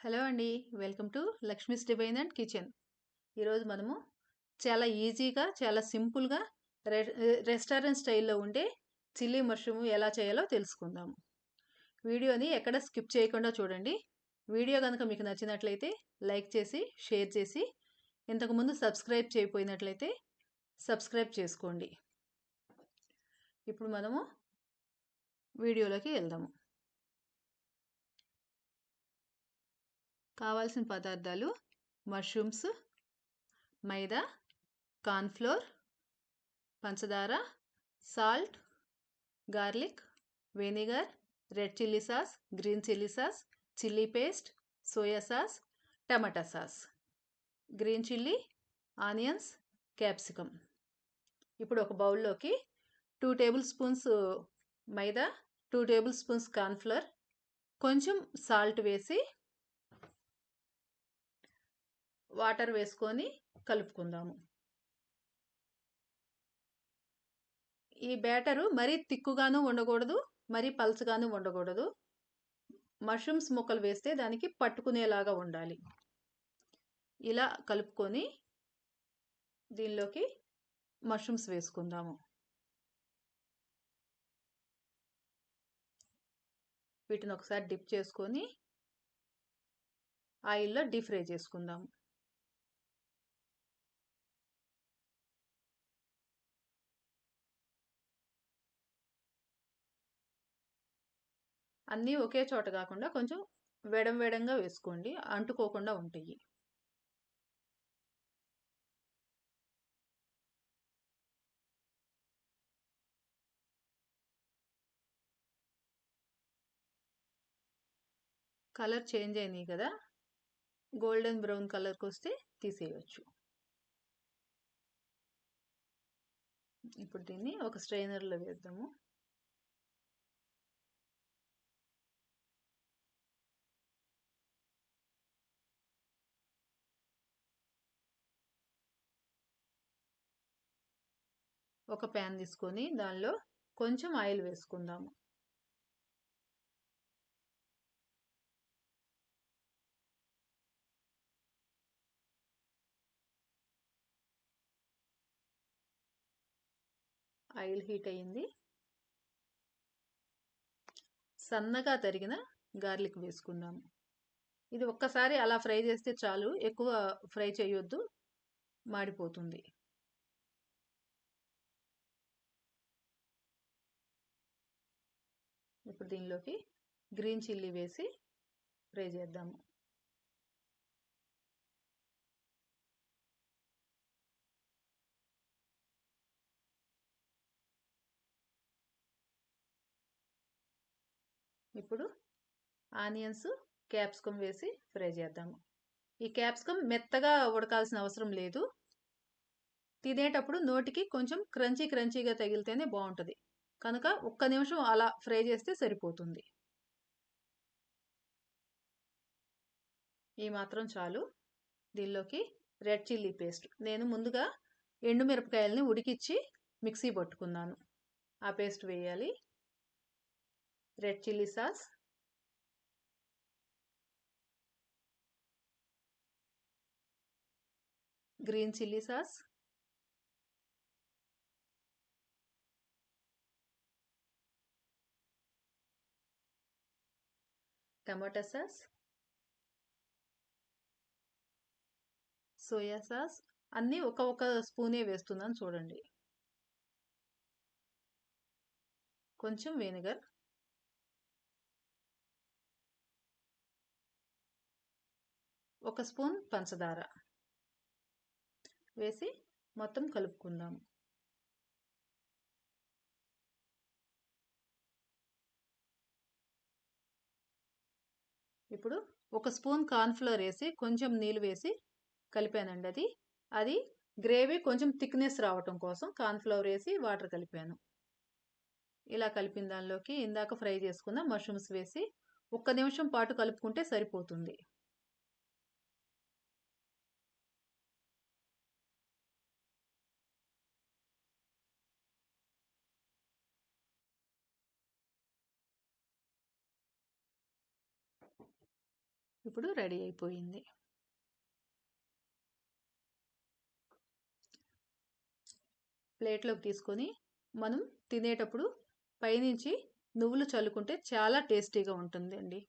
Hello అండి. Welcome to Lakshmi's divine and kitchen. ఈరోజు మనము చాలా ఈజీగా, చాలా సింపుల్‌గా రె రెస్టారెంట్ స్టైల్‌లో ఉండే చిల్లీ మష్రూమ్ ఎలా చేయాలో తెలుసుకుందాము. వీడియోని ఎక్కడ స్కిప్ చేయకుండా చూడండి. వీడియో గనుక మీకు నచ్చినట్లయితే లైక్ చేసి, షేర్ చేసి, ఇంతకుముందు సబ్స్క్రైబ్ చేయకపోయినట్లయితే సబ్స్క్రైబ్ చేసుకోండి. ఇప్పుడు మనము వీడియోలోకి వెళ్దాము. కావాల్సిన పదార్థాలు మష్రూమ్స్, మైదా, కార్న్‌ఫ్లోర్, పంచదార, salt, garlic, vinegar, red chilli sauce, green chilli sauce, chilli paste, soya sauce, tomato sauce, green chilli, onions, capsicum. ఇప్పుడు ఒక బౌల్లోకి 2 టేబుల్ స్పూన్స్ మైదా, 2 టేబుల్ స్పూన్స్ కార్న్‌ఫ్లోర్, కొంచెం సాల్ట్ వేసి వాటర్ వేసుకొని కలుపుకుందాము. ఈ బ్యాటరు మరీ తిక్కుగాను ఉండకూడదు, మరీ పల్చగాను ఉండకూడదు. మష్రూమ్స్ ముక్కలు వేస్తే దానికి పట్టుకునేలాగా ఉండాలి. ఇలా కలుపుకొని దీనిలోకి మష్రూమ్స్ వేసుకుందాము. వీటిని ఒకసారి డిప్ చేసుకొని ఆయిల్లో డీప్ ఫ్రై చేసుకుందాము. అన్నీ ఒకే చోట కాకుండా కొంచెం వెడంగా వేసుకోండి, అంటుకోకుండా ఉంటాయి. కలర్ చేంజ్ అయినాయి కదా, గోల్డెన్ బ్రౌన్ కలర్కి వస్తే తీసేయవచ్చు. ఇప్పుడు దీన్ని ఒక స్ట్రైనర్లో వేద్దాము. ఒక ప్యాన్ తీసుకొని దానిలో కొంచెం ఆయిల్ వేసుకుందాము. ఆయిల్ హీట్ అయ్యింది. సన్నగా తరిగిన గార్లిక్ వేసుకుందాము. ఇది ఒక్కసారి అలా ఫ్రై చేస్తే చాలు, ఎక్కువ ఫ్రై చేయొద్దు, మాడిపోతుంది. ఇప్పుడు దీనిలోకి గ్రీన్ చిల్లీ వేసి ఫ్రై చేద్దాము. ఇప్పుడు ఆనియన్స్, క్యాప్సికమ్ వేసి ఫ్రై చేద్దాము. ఈ క్యాప్సికమ్ మెత్తగా ఉడకాల్సిన అవసరం లేదు. తినేటప్పుడు నోటికి కొంచెం క్రంచీగా తగిలితేనే బాగుంటుంది. కనుక ఒక్క నిమిషం అలా ఫ్రై చేస్తే సరిపోతుంది. ఈ మాత్రం చాలు. దీనిలోకి రెడ్ చిల్లీ పేస్ట్, నేను ముందుగా ఎండుమిరపకాయలని ఉడికిచ్చి మిక్సీ పట్టుకున్నాను, ఆ పేస్ట్ వేయాలి. Red chilli sauce, green chilli sauce, tomato sauce, soya sauce, అన్నీ ఒక స్పూనే వేస్తున్నాను చూడండి. కొంచెం వెనిగర్, ఒక స్పూన్ పంచదార వేసి మొత్తం కలుపుకుందాం. ఇప్పుడు ఒక స్పూన్ కార్న్‌ఫ్లోర్ వేసి కొంచెం నీళ్ళు వేసి కలిపానండి. అది గ్రేవీ కొంచెం థిక్నెస్ రావటం కోసం కార్న్‌ఫ్లోర్ వేసి వాటర్ కలిపాను. ఇలా కలిపిన దానిలోకి ఇందాక ఫ్రై చేసుకున్న మష్రూమ్స్ వేసి ఒక్క నిమిషం పాటు కలుపుకుంటే సరిపోతుంది. ఇప్పుడు రెడీ అయిపోయింది. ప్లేట్లోకి తీసుకొని మనం తినేటప్పుడు పైనుంచి నువ్వులు చల్లుకుంటే చాలా టేస్టీగా ఉంటుందండి.